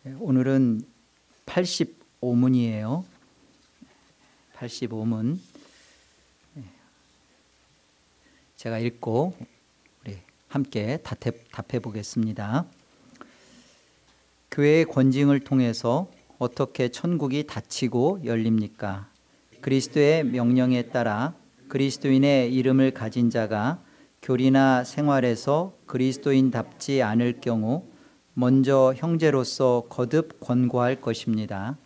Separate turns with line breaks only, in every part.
오늘은 85문이에요. 85문. 제가 읽고 우리 함께 답해 보겠습니다. 교회의 권징을 통해서 어떻게 천국이 닫히고 열립니까? 그리스도의 명령에 따라 그리스도인의 이름을 가진 자가 교리나 생활에서 그리스도인답지 않을 경우 먼저 형제로서 거듭 권고할 것입니다.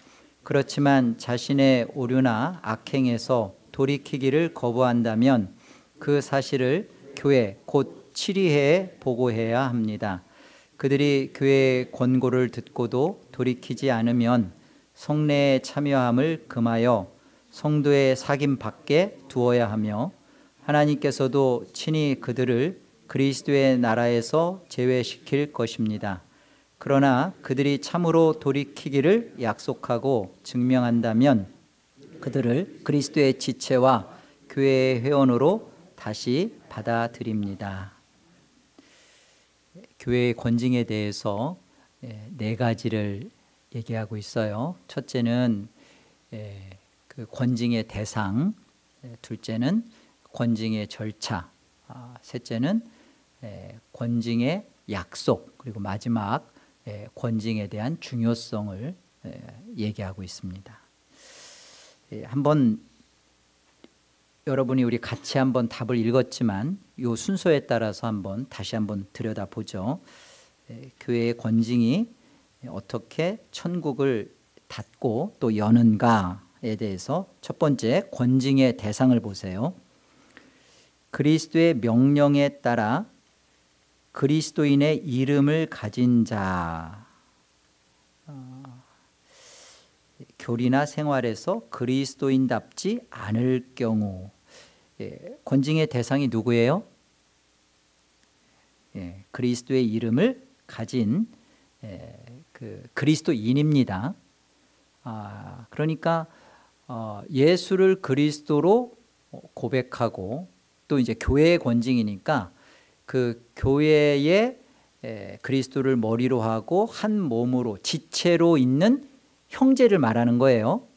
그렇지만 자신의 오류나 악행에서 돌이키기를 거부한다면 그 사실을 교회 곧 치리회에 보고해야 합니다. 그들이 교회의 권고를 듣고도 돌이키지 않으면 성례에 참여함을 금하여 성도의 사귐 밖에 두어야 하며 하나님께서도 친히 그들을 그리스도의 나라에서 제외시킬 것입니다. 그러나 그들이 참으로 돌이키기를 약속하고 증명한다면 그들을 그리스도의 지체와 교회의 회원으로 다시 받아들입니다. 교회의 권징에 대해서 네 가지를 얘기하고 있어요. 첫째는 그 권징의 대상, 둘째는 권징의 절차, 셋째는 권징의 약속, 그리고 마지막 권징에 대한 중요성을 얘기하고 있습니다. 한번 여러분이 우리 같이 한번 답을 읽었지만 이 순서에 따라서 다시 한번 들여다보죠. 교회의 권징이 어떻게 천국을 닫고 또 여는가에 대해서 첫 번째 권징의 대상을 보세요. 그리스도의 명령에 따라 그리스도인의 이름을 가진 자, 교리나 생활에서 그리스도인답지 않을 경우, 권징의 대상이 누구예요? 그리스도의 이름을 가진 그 그리스도인입니다. 그러니까 예수를 그리스도로 고백하고 또 이제 교회의 권징이니까 그 교회에 그리스도를 머리로 하고 한 몸으로 지체로 있는 형제를 말하는 거예요.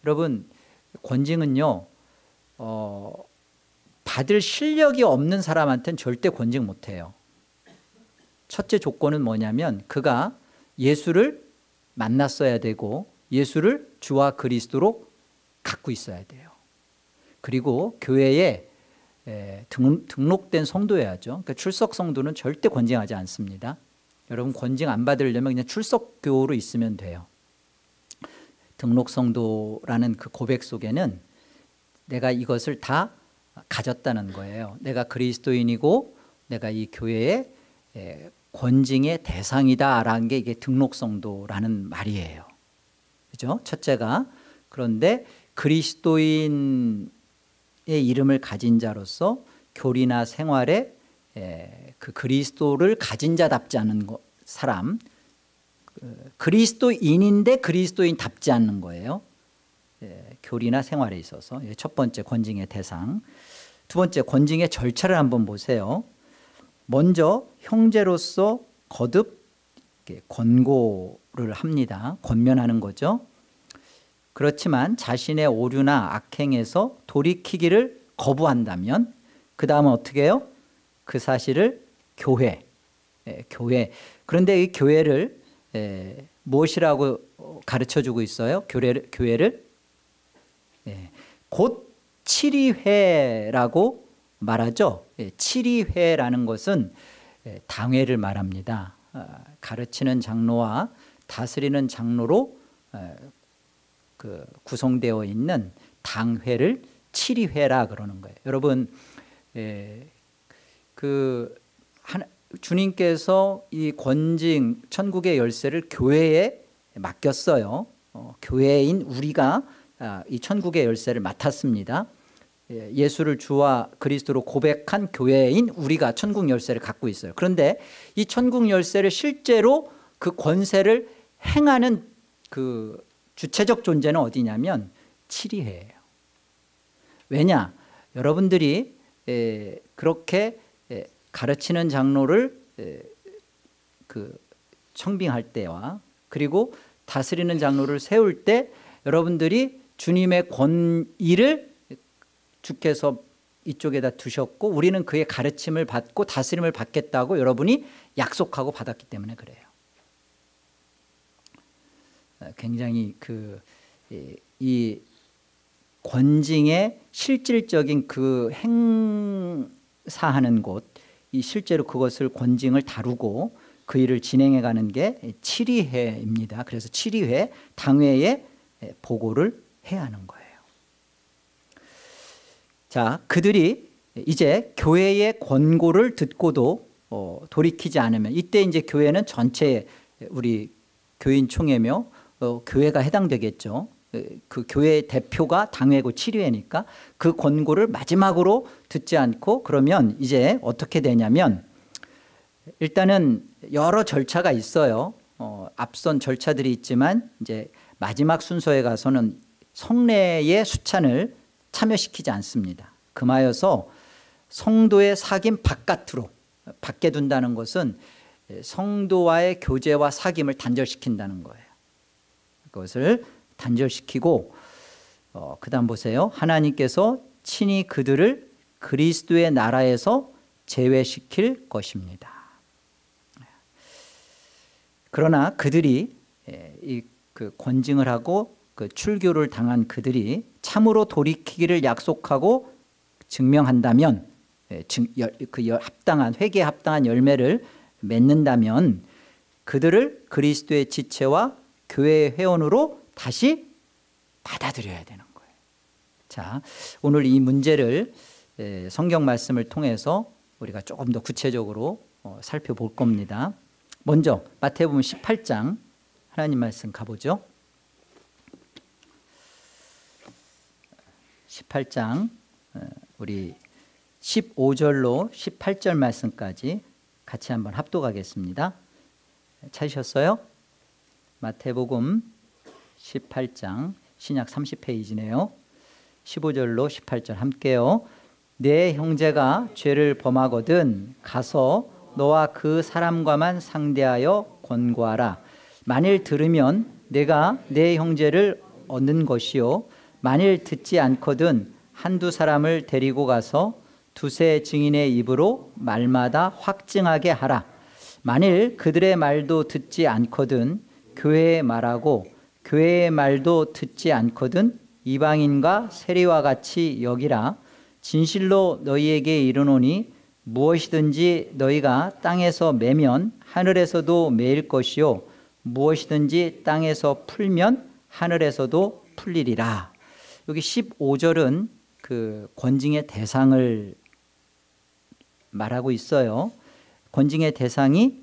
여러분, 권징은요 받을 실력이 없는 사람한테는 절대 권징 못해요. 첫째 조건은 뭐냐면 그가 예수를 만났어야 되고 예수를 주와 그리스도로 갖고 있어야 돼요. 그리고 교회에 등록된 성도여야죠. 그러니까 출석 성도는 절대 권징하지 않습니다. 여러분, 권징 안 받으려면 그냥 출석교로 있으면 돼요. 등록 성도라는 그 고백 속에는 내가 이것을 다 가졌다는 거예요. 내가 그리스도인이고 내가 이 교회의 권징의 대상이다라는 게 이게 등록 성도라는 말이에요. 그죠? 첫째가. 그런데 그리스도인의 이름을 가진 자로서 교리나 생활에 그 그리스도를 가진 자답지 않은 사람, 그리스도인인데 그리스도인답지 않는 거예요. 교리나 생활에 있어서. 첫 번째 권징의 대상. 두 번째 권징의 절차를 한번 보세요. 먼저 형제로서 거듭 권고를 합니다. 권면하는 거죠. 그렇지만 자신의 오류나 악행에서 돌이키기를 거부한다면 그 다음은 어떻게 해요? 그 사실을 교회. 그런데 이 교회를 무엇이라고 가르쳐주고 있어요? 교회를 곧 치리회라고 말하죠. 치리회라는 것은 당회를 말합니다. 가르치는 장로와 다스리는 장로로 구성되어 있는 당회를 치리회라 그러는 거예요. 여러분, 주님께서 이 권징 천국의 열쇠를 교회에 맡겼어요. 교회인 우리가 이 천국의 열쇠를 맡았습니다. 예수를 주와 그리스도로 고백한 교회인 우리가 천국 열쇠를 갖고 있어요. 그런데 이 천국 열쇠를 실제로 그 권세를 행하는 그 주체적 존재는 어디냐면 치리회예요. 왜냐? 여러분들이 그렇게 가르치는 장로를 청빙할 때와 그리고 다스리는 장로를 세울 때 여러분들이 주님의 권위를 주께서 이쪽에다 두셨고 우리는 그의 가르침을 받고 다스림을 받겠다고 여러분이 약속하고 받았기 때문에 그래요. 굉장히 이 권징의 실질적인 그 행사하는 곳, 이 실제로 그것을 권징을 다루고 그 일을 진행해 가는 게 7위회입니다. 그래서 7위회 당회에 보고를 해야 하는 거예요. 자, 그들이 이제 교회의 권고를 듣고도 돌이키지 않으면 이때 이제 교회는 전체 우리 교인 총회며 교회가 해당되겠죠. 그 교회의 대표가 당회고 7위회니까 그 권고를 마지막으로 듣지 않고 그러면 이제 어떻게 되냐면 일단은 여러 절차가 있어요. 앞선 절차들이 있지만 이제 마지막 순서에 가서는 성례의 수찬을 참여시키지 않습니다. 금하여서 성도의 사귐 바깥으로 밖에 둔다는 것은 성도와의 교제와 사귐을 단절시킨다는 거예요. 그것을 단절시키고 그 다음 보세요. 하나님께서 친히 그들을 그리스도의 나라에서 제외시킬 것입니다. 그러나 그들이 그 권징을 하고 그 출교를 당한 그들이 참으로 돌이키기를 약속하고 증명한다면 그 회개에 합당한 열매를 맺는다면 그들을 그리스도의 지체와 교회의 회원으로 다시 받아들여야 되는 거예요. 자, 오늘 이 문제를 성경 말씀을 통해서 우리가 조금 더 구체적으로 살펴볼 겁니다. 먼저 마태복음 18장 하나님 말씀 가보죠. 18장 우리 15절로 18절 말씀까지 같이 한번 합독하겠습니다. 찾으셨어요? 마태복음 18장 신약 30페이지네요. 15절로 18절 함께요. 내 형제가 죄를 범하거든 가서 너와 그 사람과만 상대하여 권고하라. 만일 들으면 내가 내 형제를 얻는 것이요 만일 듣지 않거든 한두 사람을 데리고 가서 두세 증인의 입으로 말마다 확증하게 하라. 만일 그들의 말도 듣지 않거든 교회의 말하고 교회의 말도 듣지 않거든 이방인과 세리와 같이 여기라. 진실로 너희에게 이르노니 무엇이든지 너희가 땅에서 매면 하늘에서도 매일 것이요 무엇이든지 땅에서 풀면 하늘에서도 풀리리라. 여기 15절은 그 권징의 대상을 말하고 있어요. 권징의 대상이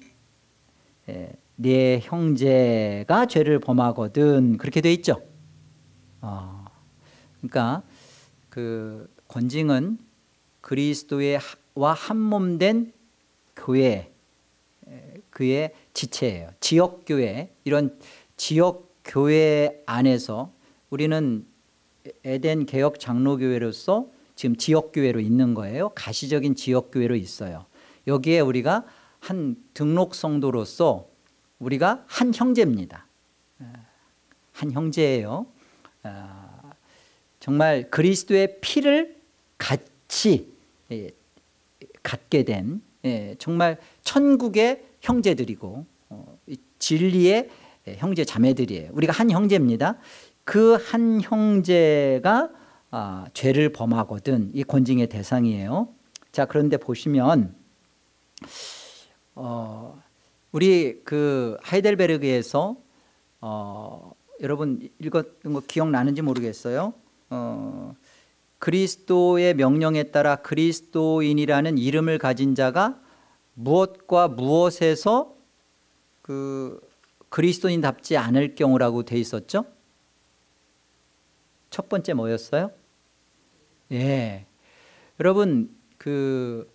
네 형제가 죄를 범하거든 그렇게 돼 있죠. 그러니까 그 권징은 그리스도와 한몸된 교회, 그의 지체예요. 지역교회, 이런 지역교회 안에서 우리는 에덴 개혁 장로교회로서 지금 지역교회로 있는 거예요. 가시적인 지역교회로 있어요. 여기에 우리가 한 등록 성도로서 우리가 한 형제입니다. 한 형제예요. 정말 그리스도의 피를 같이 갖게 된 정말 천국의 형제들이고 진리의 형제 자매들이에요. 우리가 한 형제입니다. 그 한 형제가 죄를 범하거든 이 권징의 대상이에요. 자, 그런데 보시면 우리 그 하이델베르그에서 여러분 읽었던 거 기억나는지 모르겠어요. 그리스도의 명령에 따라 그리스도인이라는 이름을 가진 자가 무엇과 무엇에서 그 그리스도인답지 않을 경우라고 돼 있었죠? 첫 번째 뭐였어요? 예, 여러분 그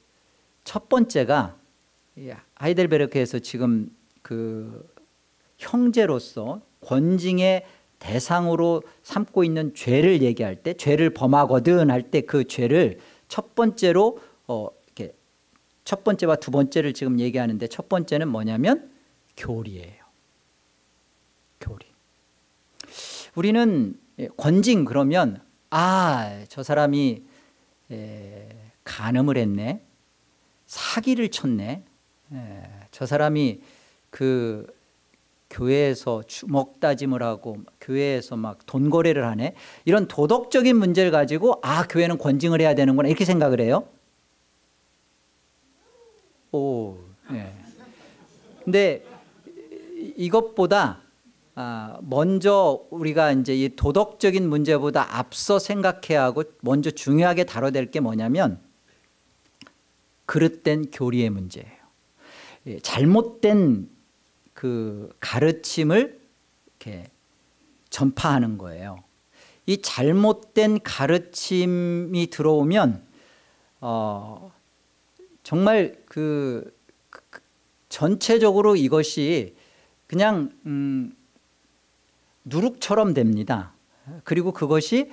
첫 번째가 하이델베르크에서 지금 그 형제로서 권징의 대상으로 삼고 있는 죄를 얘기할 때, 죄를 범하거든 할 때 그 죄를 첫 번째로 이렇게 첫 번째와 두 번째를 지금 얘기하는데 첫 번째는 뭐냐면 교리예요. 우리는 권징 그러면 저 사람이 간음을 했네, 사기를 쳤네, 저 사람이 그 교회에서 주먹 다짐을 하고 교회에서 막 돈 거래를 하네, 이런 도덕적인 문제를 가지고 교회는 권징을 해야 되는구나 이렇게 생각을 해요. 근데 이것보다 먼저 우리가 이제 이 도덕적인 문제보다 앞서 생각해야 하고 먼저 중요하게 다뤄야 될 게 뭐냐면 그릇된 교리의 문제예요. 잘못된 그 가르침을 이렇게 전파하는 거예요. 이 잘못된 가르침이 들어오면 정말 전체적으로 이것이 그냥 누룩처럼 됩니다. 그리고 그것이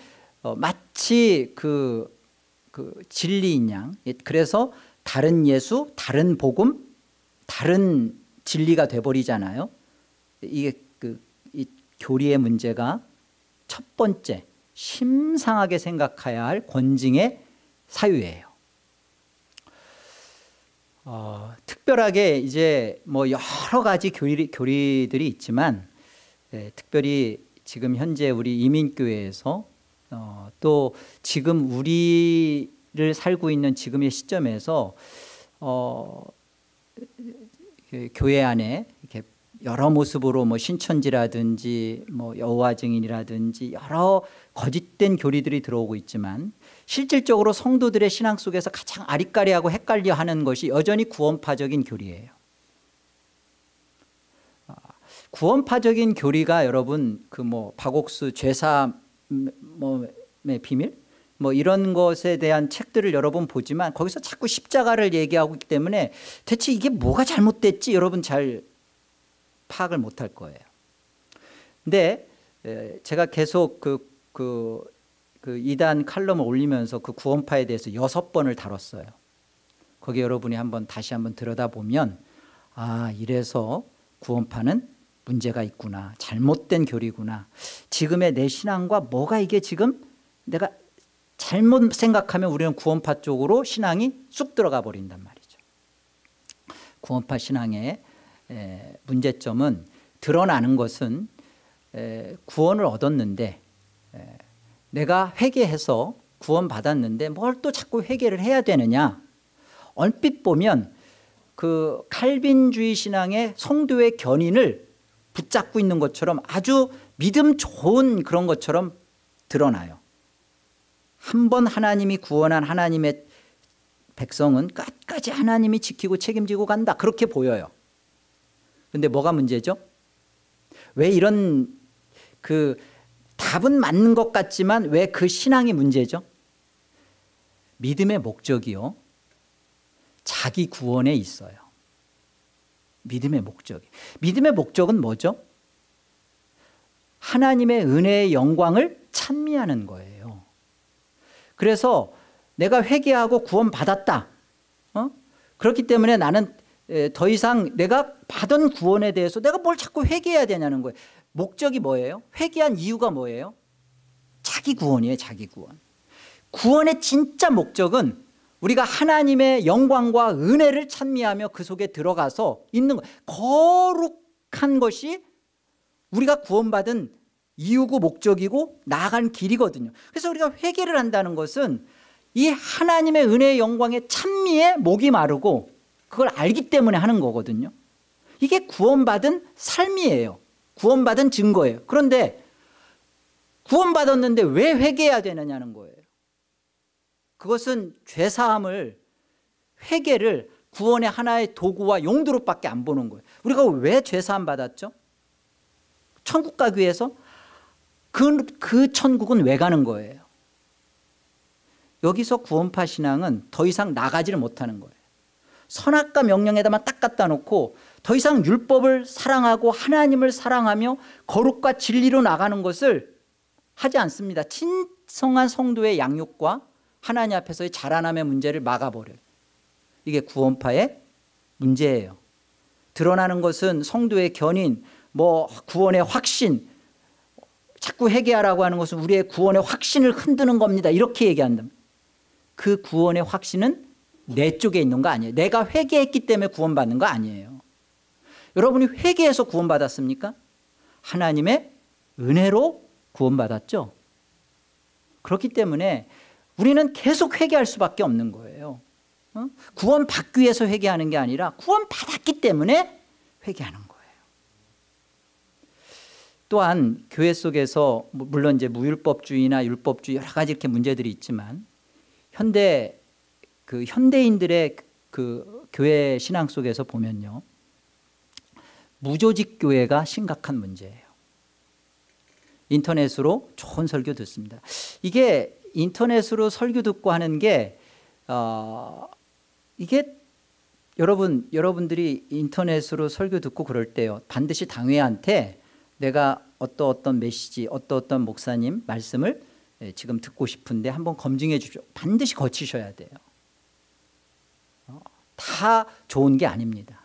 마치 그 진리인 양, 그래서 다른 예수, 다른 복음, 다른 진리가 돼버리잖아요. 이게 이 교리의 문제가 첫 번째 심상하게 생각해야 할 권징의 사유예요. 특별하게 이제 뭐 여러 가지 교리들이 있지만 특별히 지금 현재 우리 이민교회에서 또 지금 우리를 살고 있는 지금의 시점에서 교회 안에 이렇게 여러 모습으로 뭐 신천지라든지 뭐 여호와 증인이라든지 여러 거짓된 교리들이 들어오고 있지만 실질적으로 성도들의 신앙 속에서 가장 아리까리하고 헷갈려하는 것이 여전히 구원파적인 교리예요. 구원파적인 교리가 여러분 그 뭐 박옥수 죄사함의 비밀 뭐 이런 것에 대한 책들을 여러분 보지만 거기서 자꾸 십자가를 얘기하고 있기 때문에 대체 이게 뭐가 잘못됐지 여러분 잘 파악을 못할 거예요. 근데 제가 계속 그 이단 칼럼을 올리면서 그 구원파에 대해서 6번을 다뤘어요. 거기 여러분이 다시 한번 들여다보면 이래서 구원파는 문제가 있구나, 잘못된 교리구나, 지금의 내 신앙과 뭐가 이게 지금 내가 잘못 생각하면 우리는 구원파 쪽으로 신앙이 쑥 들어가 버린단 말이죠. 구원파 신앙의 문제점은 드러나는 것은 구원을 얻었는데 내가 회개해서 구원받았는데 뭘 또 자꾸 회개를 해야 되느냐. 얼핏 보면 그 칼빈주의 신앙의 성도의 견인을 붙잡고 있는 것처럼 아주 믿음 좋은 그런 것처럼 드러나요. 한 번 하나님이 구원한 하나님의 백성은 끝까지 하나님이 지키고 책임지고 간다 그렇게 보여요. 그런데 뭐가 문제죠? 왜 이런 답은 맞는 것 같지만 왜 그 신앙이 문제죠? 믿음의 목적이요, 자기 구원에 있어요. 믿음의 목적은 뭐죠? 하나님의 은혜의 영광을 찬미하는 거예요. 그래서 내가 회개하고 구원받았다. 그렇기 때문에 나는 더 이상 내가 받은 구원에 대해서 내가 뭘 자꾸 회개해야 되냐는 거예요. 목적이 뭐예요? 회개한 이유가 뭐예요? 자기 구원이에요. 자기 구원. 구원의 진짜 목적은 우리가 하나님의 영광과 은혜를 찬미하며 그 속에 들어가서 있는 거예요. 거룩한 것이 우리가 구원받은 이유고 목적이고 나아간 길이거든요. 그래서 우리가 회개를 한다는 것은 이 하나님의 은혜의 영광의 찬미에 목이 마르고 그걸 알기 때문에 하는 거거든요. 이게 구원받은 삶이에요. 구원받은 증거예요. 그런데 구원받았는데 왜 회개해야 되느냐는 거예요. 그것은 죄사함을, 회개를 구원의 하나의 도구와 용도로밖에 안 보는 거예요. 우리가 왜 죄사함 받았죠? 천국 가기 위해서. 그 천국은 왜 가는 거예요? 여기서 구원파 신앙은 더 이상 나가지를 못하는 거예요. 선악과 명령에다만 딱 갖다 놓고 더 이상 율법을 사랑하고 하나님을 사랑하며 거룩과 진리로 나가는 것을 하지 않습니다. 진성한 성도의 양육과 하나님 앞에서의 자라남의 문제를 막아버려요. 이게 구원파의 문제예요. 드러나는 것은 성도의 견인, 구원의 확신, 자꾸 회개하라고 하는 것은 우리의 구원의 확신을 흔드는 겁니다. 이렇게 얘기한다. 그 구원의 확신은 내 쪽에 있는 거 아니에요. 내가 회개했기 때문에 구원받는 거 아니에요. 여러분이 회개해서 구원받았습니까? 하나님의 은혜로 구원받았죠. 그렇기 때문에 우리는 계속 회개할 수밖에 없는 거예요. 구원받기 위해서 회개하는 게 아니라 구원받았기 때문에 회개하는 거예요. 또한 교회 속에서 물론 이제 무율법주의나 율법주의 여러 가지 이렇게 문제들이 있지만 현대인들의 그 교회 신앙 속에서 보면요, 무조직 교회가 심각한 문제예요. 인터넷으로 좋은 설교 듣습니다. 이게 인터넷으로 설교 듣고 하는 게 이게 여러분들이 인터넷으로 설교 듣고 그럴 때요, 반드시 당회한테 내가 어떤 메시지, 어떤 목사님 말씀을 지금 듣고 싶은데 한번 검증해 주십시오. 반드시 거치셔야 돼요. 다 좋은 게 아닙니다.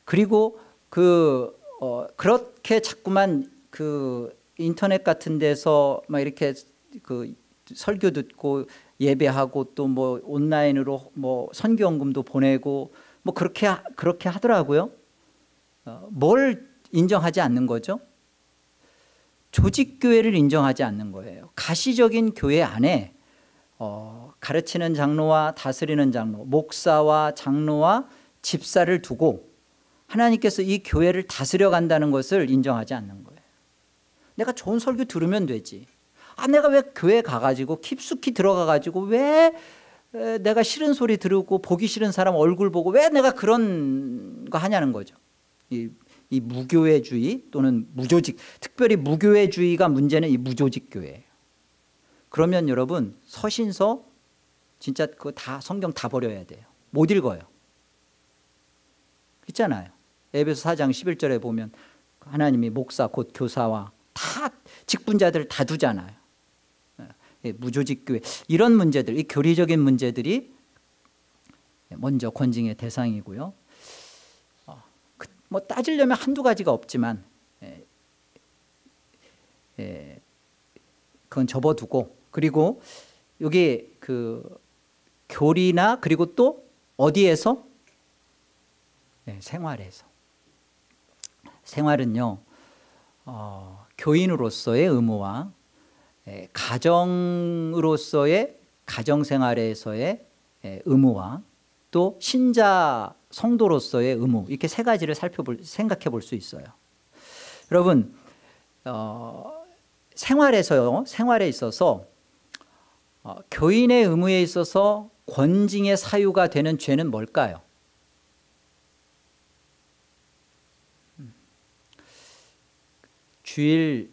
그리고 그렇게 자꾸만 그 인터넷 같은 데서 막 이렇게 그 설교 듣고 예배하고 또 뭐 온라인으로 뭐 선교원금도 보내고 뭐 그렇게 하더라고요. 뭘 인정하지 않는 거죠? 조직교회를 인정하지 않는 거예요. 가시적인 교회 안에 가르치는 장로와 다스리는 장로, 목사와 장로와 집사를 두고 하나님께서 이 교회를 다스려 간다는 것을 인정하지 않는 거예요. 내가 좋은 설교 들으면 되지. 내가 왜 교회 가가지고 깊숙이 들어가가지고 왜 내가 싫은 소리 들고 보기 싫은 사람 얼굴 보고 왜 내가 그런 거 하냐는 거죠. 이 무교회주의 또는 무조직, 특별히 무교회주의가 문제는 이 무조직 교회예요. 그러면 여러분 서신서 진짜 그거 다 성경 다 버려야 돼요. 못 읽어요. 있잖아요. 에베소 4장 11절에 보면 하나님이 목사 곧 교사와 다 직분자들 다 두잖아요. 무조직 교회 이런 문제들, 이 교리적인 문제들이 먼저 권징의 대상이고요. 뭐 따지려면 한두 가지가 없지만 그건 접어두고, 그리고 여기 그 교리나 그리고 또 어디에서? 생활에서. 생활은요, 교인으로서의 의무와 가정으로서의 가정생활에서의 의무와 또 신자 성도로서의 의무, 이렇게 세 가지를 생각해 볼 수 있어요. 여러분 생활에 있어서 교인의 의무에 있어서 권징의 사유가 되는 죄는 뭘까요? 주일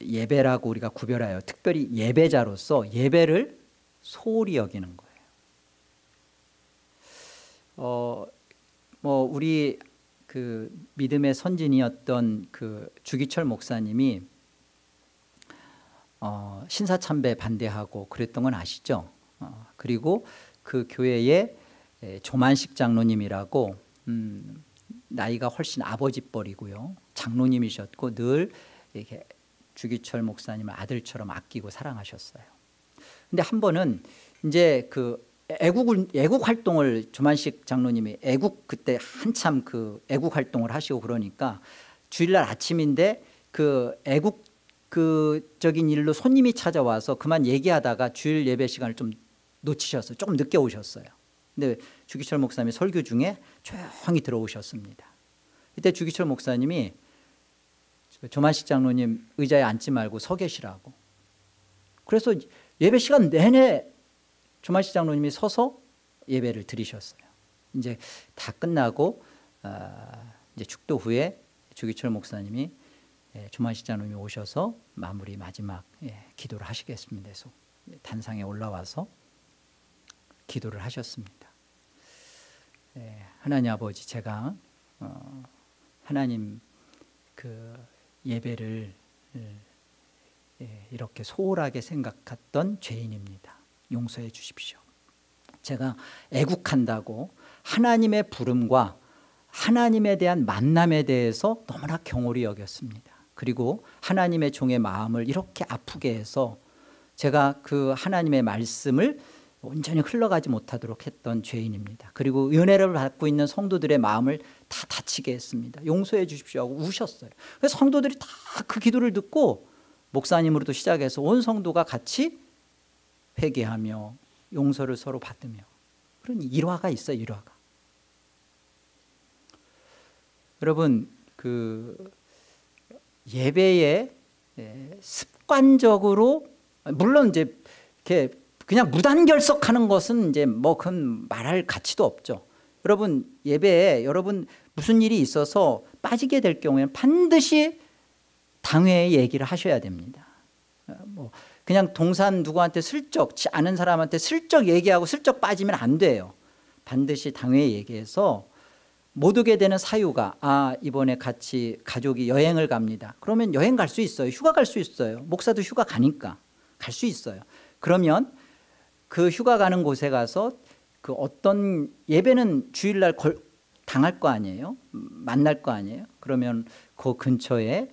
예배라고 우리가 구별하여 특별히 예배자로서 예배를 소홀히 여기는 거예요. 뭐 우리 그 믿음의 선진이었던 그 주기철 목사님이 신사참배 반대하고 그랬던 건 아시죠? 그리고 그 교회에 조만식 장로님이라고 나이가 훨씬 아버지 뻘이고요, 장로님이셨고 늘 이렇게 주기철 목사님을 아들처럼 아끼고 사랑하셨어요. 근데 한 번은 이제 그 애국 활동을 조만식 장로님이 그때 한참 그 애국 활동을 하시고 그러니까 주일날 아침인데 그 애국적인 일로 손님이 찾아와서 그만 얘기하다가 주일 예배 시간을 좀 놓치셨어요. 조금 늦게 오셨어요. 근데 주기철 목사님이 설교 중에 조용히 들어오셨습니다. 이때 주기철 목사님이 조만식 장로님 의자에 앉지 말고 서 계시라고. 그래서 예배 시간 내내 조만식 장로님이 서서 예배를 드리셨어요. 이제 다 끝나고 이제 축도 후에 주기철 목사님이 조만식 장로님이 오셔서 마무리 마지막 기도를 하시겠습니다 해서 단상에 올라와서 기도를 하셨습니다. 하나님 아버지, 제가 하나님 그 예배를 이렇게 소홀하게 생각했던 죄인입니다. 용서해 주십시오. 제가 애국한다고 하나님의 부름과 하나님에 대한 만남에 대해서 너무나 경홀히 여겼습니다. 그리고 하나님의 종의 마음을 이렇게 아프게 해서 제가 그 하나님의 말씀을 온전히 흘러가지 못하도록 했던 죄인입니다. 그리고 은혜를 받고 있는 성도들의 마음을 다 다치게 했습니다. 용서해 주십시오 하고 우셨어요. 그래서 성도들이 다 그 기도를 듣고 목사님으로도 시작해서 온 성도가 같이 회개하며 용서를 서로 받으며 그런 일화가 있어요. 일화가. 여러분 그 예배에 습관적으로 물론 이제 이렇게 그냥 무단결석하는 것은 이제 뭐 그건 말할 가치도 없죠. 여러분 예배에 여러분 무슨 일이 있어서 빠지게 될 경우에는 반드시 당회에 얘기를 하셔야 됩니다. 뭐 그냥 동산 누구한테 슬쩍 아는 사람한테 슬쩍 얘기하고 슬쩍 빠지면 안 돼요. 반드시 당회에 얘기해서 못 오게 되는 사유가 이번에 같이 가족이 여행을 갑니다. 그러면 여행 갈 수 있어요. 휴가 갈 수 있어요. 목사도 휴가 가니까 갈 수 있어요. 그러면 그 휴가 가는 곳에 가서 그 어떤 예배는 주일날 당할 거 아니에요. 만날 거 아니에요. 그러면 그 근처에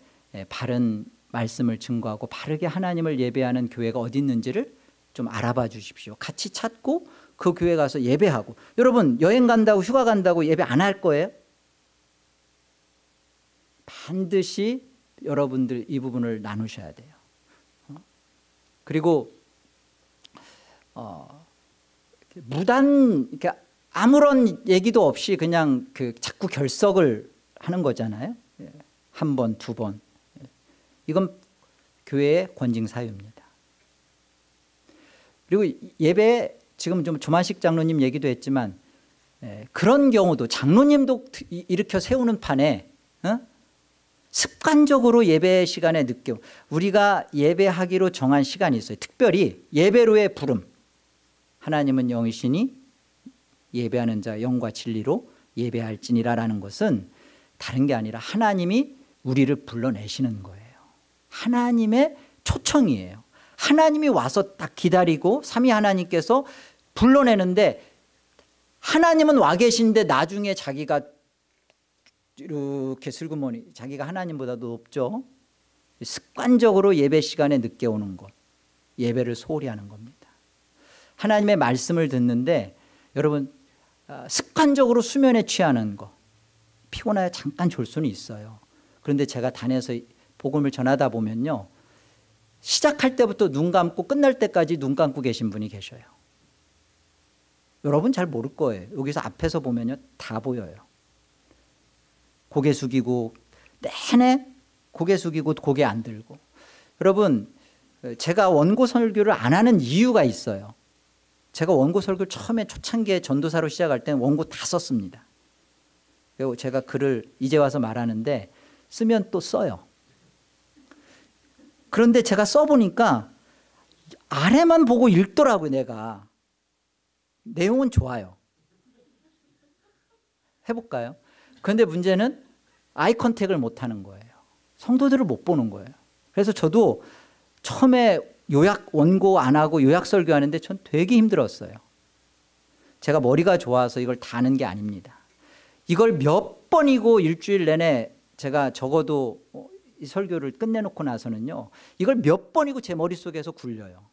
바른 말씀을 증거하고 바르게 하나님을 예배하는 교회가 어디 있는지를 좀 알아봐 주십시오. 같이 찾고 그 교회 가서 예배하고. 여러분 여행 간다고 휴가 간다고 예배 안 할 거예요? 반드시 여러분들 이 부분을 나누셔야 돼요. 그리고 무단 이렇게 아무런 얘기도 없이 그냥 그 자꾸 결석을 하는 거잖아요. 한 번, 두 번. 이건 교회의 권징 사유입니다. 그리고 예배 지금 좀 조만식 장로님 얘기도 했지만 그런 경우도 장로님도 일으켜 세우는 판에 습관적으로 예배 시간에 늦게 우리가 예배하기로 정한 시간이 있어요. 특별히 예배로의 부름. 하나님은 영이시니 예배하는 자 영과 진리로 예배할지니라라는 것은 다른 게 아니라 하나님이 우리를 불러내시는 거예요. 하나님의 초청이에요. 하나님이 와서 딱 기다리고 삼위 하나님께서 불러내는데 하나님은 와 계신데 나중에 자기가 이렇게 슬그머니 자기가 하나님보다 높죠. 습관적으로 예배 시간에 늦게 오는 것, 예배를 소홀히 하는 겁니다. 하나님의 말씀을 듣는데 여러분 습관적으로 수면에 취하는 거, 피곤하여 잠깐 졸 수는 있어요. 그런데 제가 단에서 복음을 전하다 보면요, 시작할 때부터 눈 감고 끝날 때까지 눈 감고 계신 분이 계셔요. 여러분 잘 모를 거예요. 여기서 앞에서 보면요 다 보여요. 고개 숙이고 내내 고개 숙이고 고개 안 들고. 여러분 제가 원고 설교를 안 하는 이유가 있어요. 제가 원고 설교를 처음에 초창기에 전도사로 시작할 때는 원고 다 썼습니다. 그리고 제가 글을 이제 와서 말하는데 쓰면 또 써요. 그런데 제가 써보니까 아래만 보고 읽더라고요. 내가 내용은 좋아요. 해볼까요? 그런데 문제는 아이 컨택을 못하는 거예요. 성도들을 못 보는 거예요. 그래서 저도 처음에 요약 원고 안 하고 요약 설교하는데 전 되게 힘들었어요. 제가 머리가 좋아서 이걸 다 아는 게 아닙니다. 이걸 몇 번이고 일주일 내내 제가 적어도 이 설교를 끝내놓고 나서는요, 이걸 몇 번이고 제 머릿속에서 굴려요.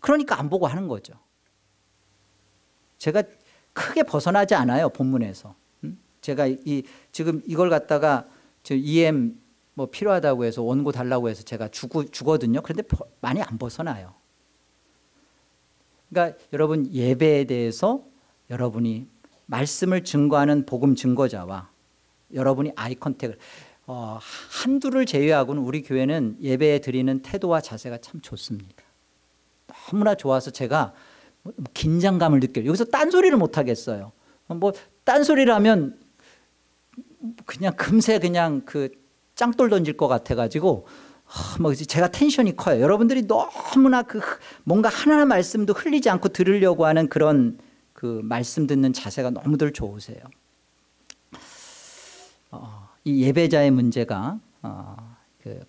그러니까 안 보고 하는 거죠. 제가 크게 벗어나지 않아요, 본문에서. 제가 지금 이걸 갖다가 저 EM 뭐 필요하다고 해서 원고 달라고 해서 제가 주거든요. 그런데 많이 안 벗어나요. 그러니까 여러분 예배에 대해서 여러분이 말씀을 증거하는 복음 증거자와 여러분이 아이 컨택을 한두를 제외하고는 우리 교회는 예배에 드리는 태도와 자세가 참 좋습니다. 너무나 좋아서 제가 긴장감을 느껴요. 여기서 딴소리를 못 하겠어요. 뭐 딴소리를 하면 그냥 금세 그냥 그 짱돌 던질 것 같아가지고 뭐 제가 텐션이 커요. 여러분들이 너무나 그 뭔가 하나하나 말씀도 흘리지 않고 들으려고 하는 그런 그 말씀 듣는 자세가 너무들 좋으세요. 이 예배자의 문제가 그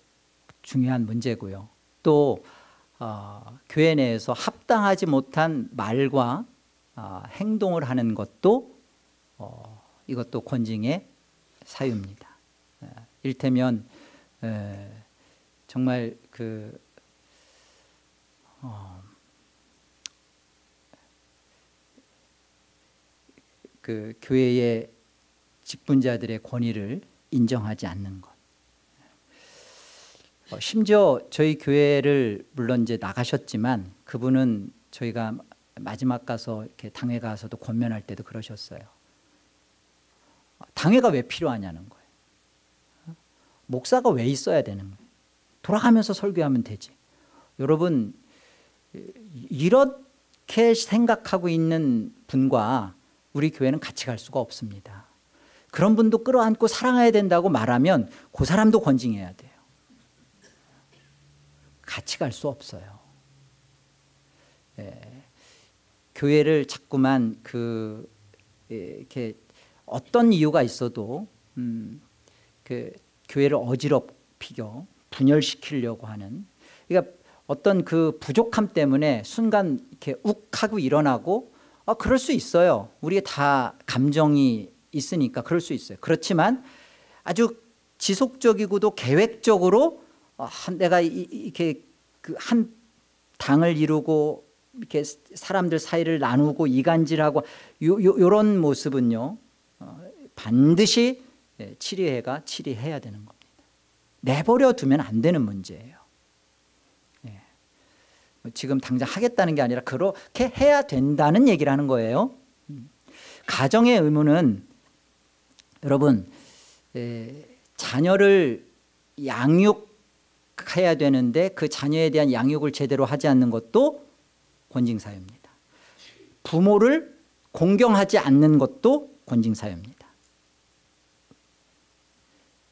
중요한 문제고요. 또 교회 내에서 합당하지 못한 말과 행동을 하는 것도 이것도 권징의 사유입니다. 이를테면 정말 그 교회의 직분자들의 권위를 인정하지 않는 것. 심지어 저희 교회를 물론 이제 나가셨지만 그분은 저희가 마지막 가서 이렇게 당회 가서도 권면할 때도 그러셨어요. 당회가 왜 필요하냐는 거예요. 목사가 왜 있어야 되는 거예요. 돌아가면서 설교하면 되지. 여러분, 이렇게 생각하고 있는 분과 우리 교회는 같이 갈 수가 없습니다. 그런 분도 끌어안고 사랑해야 된다고 말하면 그 사람도 권징해야 돼요. 같이 갈 수 없어요. 교회를 자꾸만 이렇게 어떤 이유가 있어도 교회를 어지럽히고 분열시키려고 하는, 그러니까 어떤 그 부족함 때문에 순간 이렇게 욱하고 일어나고 그럴 수 있어요. 우리가 다 감정이 있으니까 그럴 수 있어요. 그렇지만 아주 지속적이고도 계획적으로 내가 이렇게 한 당을 이루고 이렇게 사람들 사이를 나누고 이간질하고 요런 모습은요 반드시 치리해야 되는 겁니다. 내버려 두면 안 되는 문제예요. 지금 당장 하겠다는 게 아니라 그렇게 해야 된다는 얘기를 하는 거예요. 가정의 의무는 여러분 자녀를 양육해야 되는데 그 자녀에 대한 양육을 제대로 하지 않는 것도 권징사유입니다. 부모를 공경하지 않는 것도 권징사유입니다.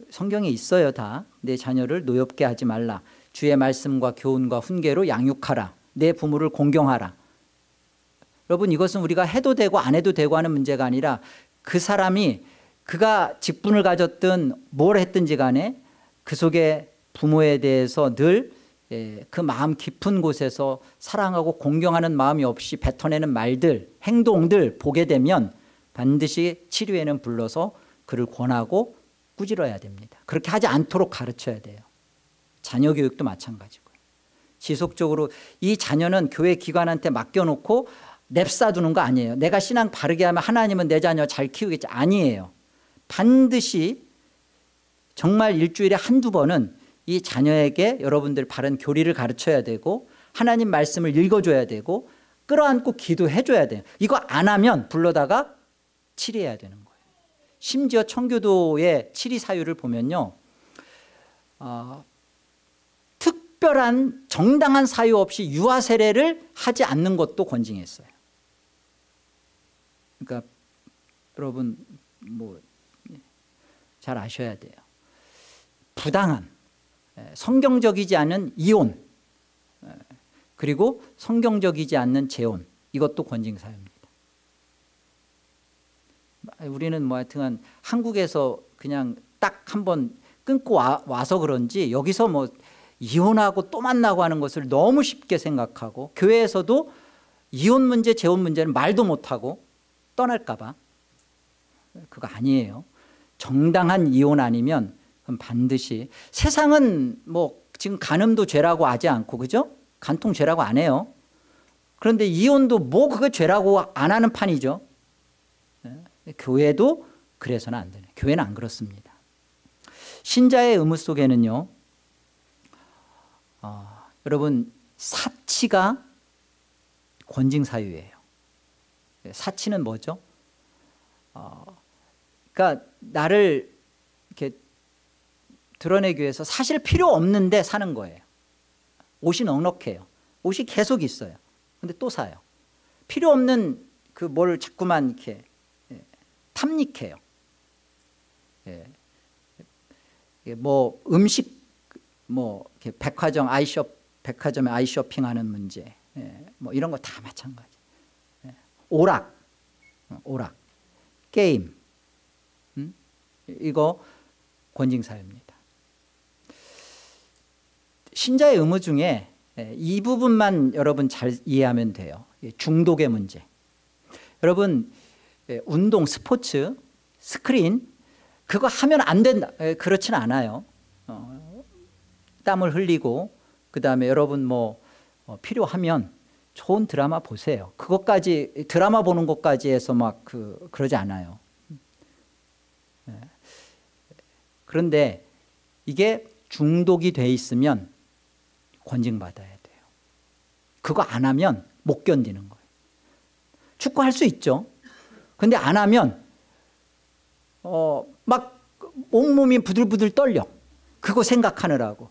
성경에 있어요. 다. 내 자녀를 노엽게 하지 말라. 주의 말씀과 교훈과 훈계로 양육하라. 내 부모를 공경하라. 여러분, 이것은 우리가 해도 되고 안 해도 되고 하는 문제가 아니라 그 사람이 그가 직분을 가졌든 뭘 했든지 간에 그 속에 부모에 대해서 늘 그 마음 깊은 곳에서 사랑하고 공경하는 마음이 없이 뱉어내는 말들, 행동들 보게 되면 반드시 치료에는 불러서 그를 권하고 꾸짖어야 됩니다. 그렇게 하지 않도록 가르쳐야 돼요. 자녀 교육도 마찬가지고요. 지속적으로 이 자녀는 교회 기관한테 맡겨놓고 냅싸두는 거 아니에요. 내가 신앙 바르게 하면 하나님은 내 자녀 잘 키우겠지. 아니에요. 반드시 정말 일주일에 한두 번은 이 자녀에게 여러분들 바른 교리를 가르쳐야 되고 하나님 말씀을 읽어줘야 되고 끌어안고 기도해줘야 돼요. 이거 안 하면 불러다가 치리해야 되는 거예요. 심지어 청교도의 치리 사유를 보면요, 특별한 정당한 사유 없이 유아 세례를 하지 않는 것도 권징했어요. 그러니까 여러분 잘 아셔야 돼요. 부당한 성경적이지 않은 이혼 그리고 성경적이지 않는 재혼, 이것도 권징사유입니다. 우리는 하여튼 한국에서 그냥 딱 한번 끊고 와서 그런지 여기서 이혼하고 또 만나고 하는 것을 너무 쉽게 생각하고 교회에서도 이혼 문제 재혼 문제는 말도 못하고 떠날까 봐. 그거 아니에요. 정당한 이혼 아니면 그럼 반드시, 세상은 지금 간음도 죄라고 하지 않고, 그죠? 간통 죄라고 안 해요. 그런데 이혼도 그거 죄라고 안 하는 판이죠. 교회도 그래서는 안 되네. 교회는 안 그렇습니다. 신자의 의무 속에는요, 여러분 사치가 권징사유예요. 사치는 뭐죠? 그러니까 나를 이렇게 드러내기 위해서 사실 필요 없는데 사는 거예요. 옷이 넉넉해요. 옷이 계속 있어요. 근데 또 사요. 필요 없는 뭘 자꾸만 이렇게 탐닉해요. 음식 이렇게 백화점에 아이쇼핑하는 문제, 이런 거 다 마찬가지. 오락, 게임, 이거 권징사유입니다. 신자의 의무 중에 이 부분만 여러분 잘 이해하면 돼요. 중독의 문제. 여러분 운동, 스포츠, 스크린 그거 하면 안 된다, 그렇진 않아요. 땀을 흘리고 그다음에 여러분 뭐 필요하면 좋은 드라마 보세요. 그것까지 드라마 보는 것까지 해서 막 그러지 않아요. 그런데 이게 중독이 돼 있으면 권징받아야 돼요. 그거 안 하면 못 견디는 거예요. 축구할 수 있죠. 근데 안 하면 막 온몸이 부들부들 떨려. 그거 생각하느라고.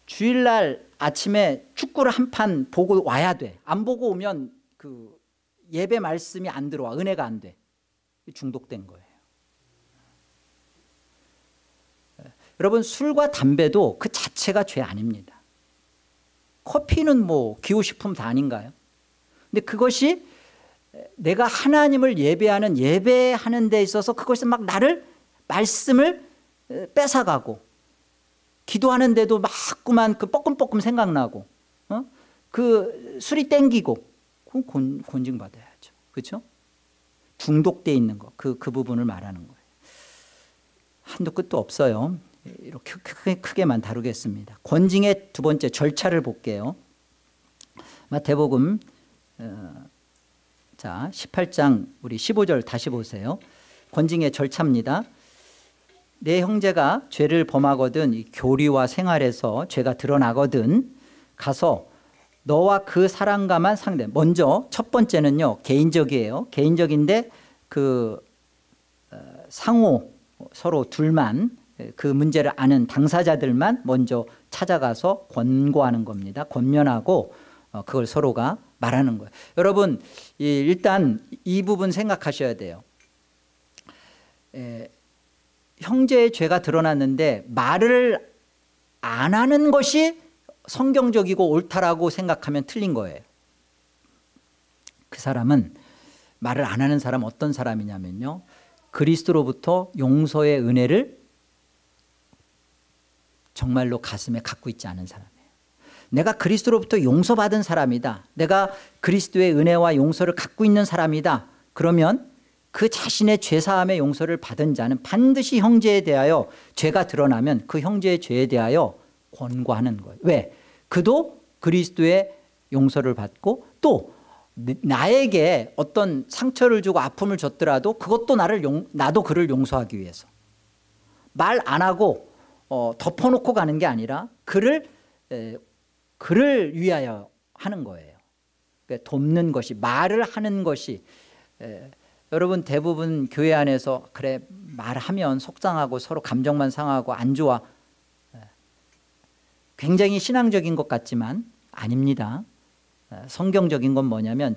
주일날 아침에 축구를 한 판 보고 와야 돼. 안 보고 오면 그 예배 말씀이 안 들어와. 은혜가 안 돼. 중독된 거예요. 여러분, 술과 담배도 그 자체가 죄 아닙니다. 커피는 뭐 기호식품 다 아닌가요? 근데 그것이 내가 하나님을 예배하는 데 있어서 그것이 막 나를 말씀을 뺏어가고 기도하는 데도 막구만 그 뻐끔뻐끔 생각나고 그 술이 땡기고 그건 권징받아야죠. 그렇죠? 중독돼 있는 거 그 부분을 말하는 거예요. 한도 끝도 없어요. 이렇게 크게만 다루겠습니다. 권징의 두 번째 절차를 볼게요. 마태복음 18장 우리 15절 다시 보세요. 권징의 절차입니다. 내 형제가 죄를 범하거든 이 교리와 생활에서 죄가 드러나거든 가서 너와 그 사람과만 상대. 먼저 첫 번째는요 개인적이에요. 개인적인데 그 상호 서로 둘만 그 문제를 아는 당사자들만 먼저 찾아가서 권고하는 겁니다. 권면하고 그걸 서로가 말하는 거예요. 여러분 일단 이 부분 생각하셔야 돼요. 형제의 죄가 드러났는데 말을 안 하는 것이 성경적이고 옳다라고 생각하면 틀린 거예요. 그 사람은 말을 안 하는 사람 어떤 사람이냐면요, 그리스도로부터 용서의 은혜를 정말로 가슴에 갖고 있지 않은 사람이에요. 내가 그리스도로부터 용서받은 사람이다, 내가 그리스도의 은혜와 용서를 갖고 있는 사람이다, 그러면 그 자신의 죄사함의 용서를 받은 자는 반드시 형제에 대하여 죄가 드러나면 그 형제의 죄에 대하여 권고하는 거예요. 왜? 그도 그리스도의 용서를 받고 또 나에게 어떤 상처를 주고 아픔을 줬더라도 그것도 나도 그를 용서하기 위해서 말 안 하고 덮어놓고 가는 게 아니라 그를 위하여 하는 거예요. 그러니까 돕는 것이, 말을 하는 것이. 여러분 대부분 교회 안에서 그래 말하면 속상하고 서로 감정만 상하고 안 좋아, 굉장히 신앙적인 것 같지만 아닙니다. 성경적인 건 뭐냐면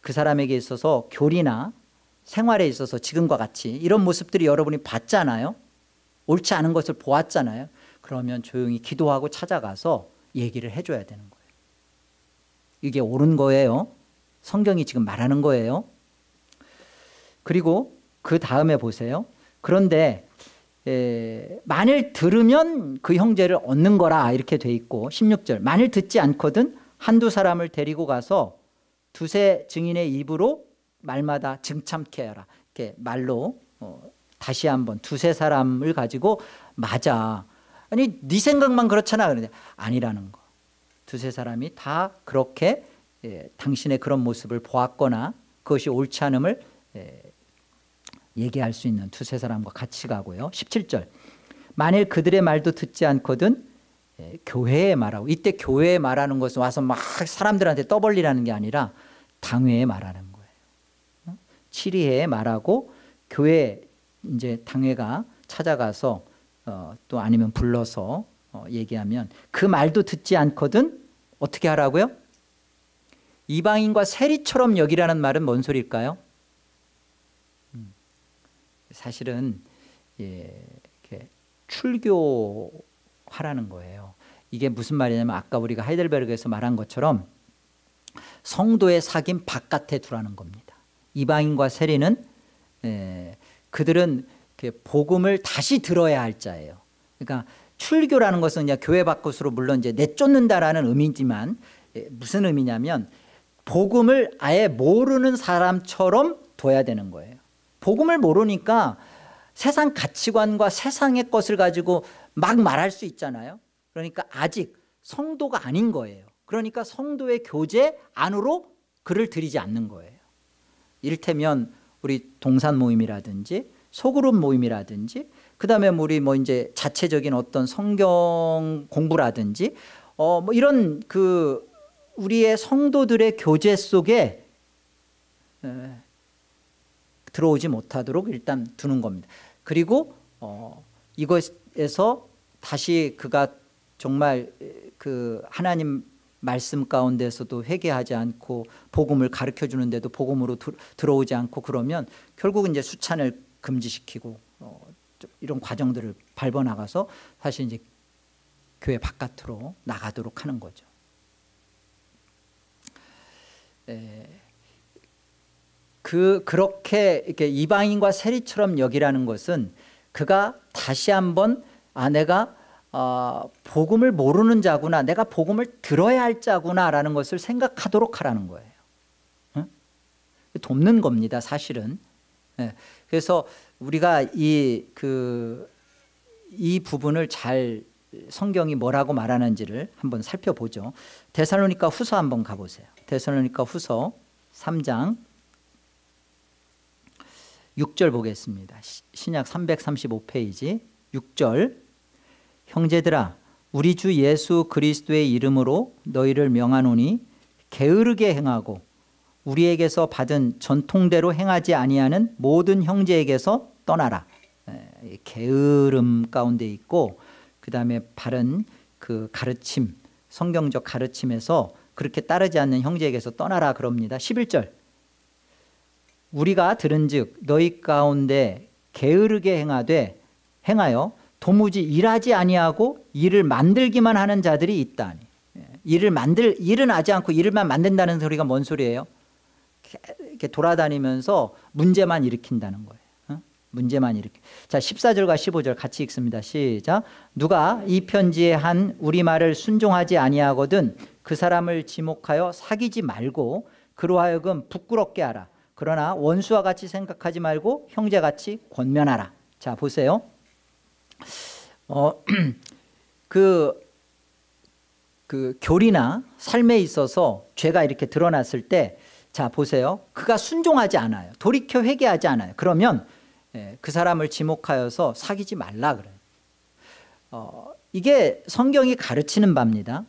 그 사람에게 있어서 교리나 생활에 있어서 지금과 같이 이런 모습들이 여러분이 봤잖아요. 옳지 않은 것을 보았잖아요. 그러면 조용히 기도하고 찾아가서 얘기를 해줘야 되는 거예요. 이게 옳은 거예요. 성경이 지금 말하는 거예요. 그리고 그 다음에 보세요. 그런데 만일 들으면 그 형제를 얻는 거라 이렇게 돼 있고 16절 만일 듣지 않거든 한두 사람을 데리고 가서 두세 증인의 입으로 말마다 증참케 하라. 이렇게 말로 다시 한번 두세 사람을 가지고 맞아. 아니 네 생각만 그렇잖아. 그런데 아니라는 거. 두세 사람이 다 그렇게 당신의 그런 모습을 보았거나 그것이 옳지 않음을 얘기할 수 있는 두세 사람과 같이 가고요. 17절 만일 그들의 말도 듣지 않거든 교회에 말하고. 이때 교회에 말하는 것은 와서 막 사람들한테 떠벌리라는 게 아니라 당회에 말하는 거예요. 치리회에 말하고 교회 이제 당회가 찾아가서 또 아니면 불러서 얘기하면 그 말도 듣지 않거든 어떻게 하라고요? 이방인과 세리처럼 여기라는 말은 뭔 소리일까요? 사실은 이렇게 출교하라는 거예요. 이게 무슨 말이냐면 아까 우리가 하이델베르크에서 말한 것처럼 성도의 사귐 바깥에 두라는 겁니다. 이방인과 세리는 그들은 복음을 다시 들어야 할 자예요. 그러니까 출교라는 것은 그냥 교회 밖으로 물론 이제 내쫓는다라는 의미지만 무슨 의미냐면 복음을 아예 모르는 사람처럼 둬야 되는 거예요. 복음을 모르니까 세상 가치관과 세상의 것을 가지고 막 말할 수 있잖아요. 그러니까 아직 성도가 아닌 거예요. 그러니까 성도의 교제 안으로 그를 들이지 않는 거예요. 이를테면 우리 동산 모임이라든지 소그룹 모임이라든지 그다음에 우리 뭐 이제 자체적인 어떤 성경 공부라든지 뭐 이런 그 우리의 성도들의 교제 속에 들어오지 못하도록 일단 두는 겁니다. 그리고 이것에서 다시 그가 정말 그 하나님 말씀 가운데서도 회개하지 않고 복음을 가르쳐 주는데도 복음으로 들어오지 않고 그러면 결국은 이제 수찬을 금지시키고 이런 과정들을 밟아 나가서 사실 이제 교회 바깥으로 나가도록 하는 거죠. 그렇게 이렇게 이방인과 세리처럼 여기라는 것은 그가 다시 한번 내가 복음을 모르는 자구나, 내가 복음을 들어야 할 자구나라는 것을 생각하도록 하라는 거예요. 응? 돕는 겁니다, 사실은. 그래서 우리가 이 부분을 잘 성경이 뭐라고 말하는지를 한번 살펴보죠. 데살로니가 후서 한번 가보세요. 데살로니가 후서 3장 6절 보겠습니다. 신약 335페이지 6절. 형제들아, 우리 주 예수 그리스도의 이름으로 너희를 명하노니 게으르게 행하고 우리에게서 받은 전통대로 행하지 아니하는 모든 형제에게서 떠나라. 게으름 가운데 있고 그 다음에 바른 그 가르침, 성경적 가르침에서 그렇게 따르지 않는 형제에게서 떠나라 그럽니다. 11절. 우리가 들은즉 너희 가운데 게으르게 행하여 도무지 일하지 아니하고 일을 만들기만 하는 자들이 있다니. 일은 하지 않고 일만 만든다는 소리가 뭔 소리예요? 이렇게 돌아다니면서 문제만 일으킨다는 거예요. 문제만 일으켜. 자, 14절과 15절 같이 읽습니다. 시작. 누가 이 편지에 한 우리 말을 순종하지 아니하거든 그 사람을 지목하여 사귀지 말고 그로 하여금 부끄럽게 하라. 그러나 원수와 같이 생각하지 말고 형제같이 권면하라. 자, 보세요. 그 교리나 삶에 있어서 죄가 이렇게 드러났을 때, 자, 보세요. 그가 순종하지 않아요. 돌이켜 회개하지 않아요. 그러면 그 사람을 지목하여서 사귀지 말라 그래요. 이게 성경이 가르치는 바입니다.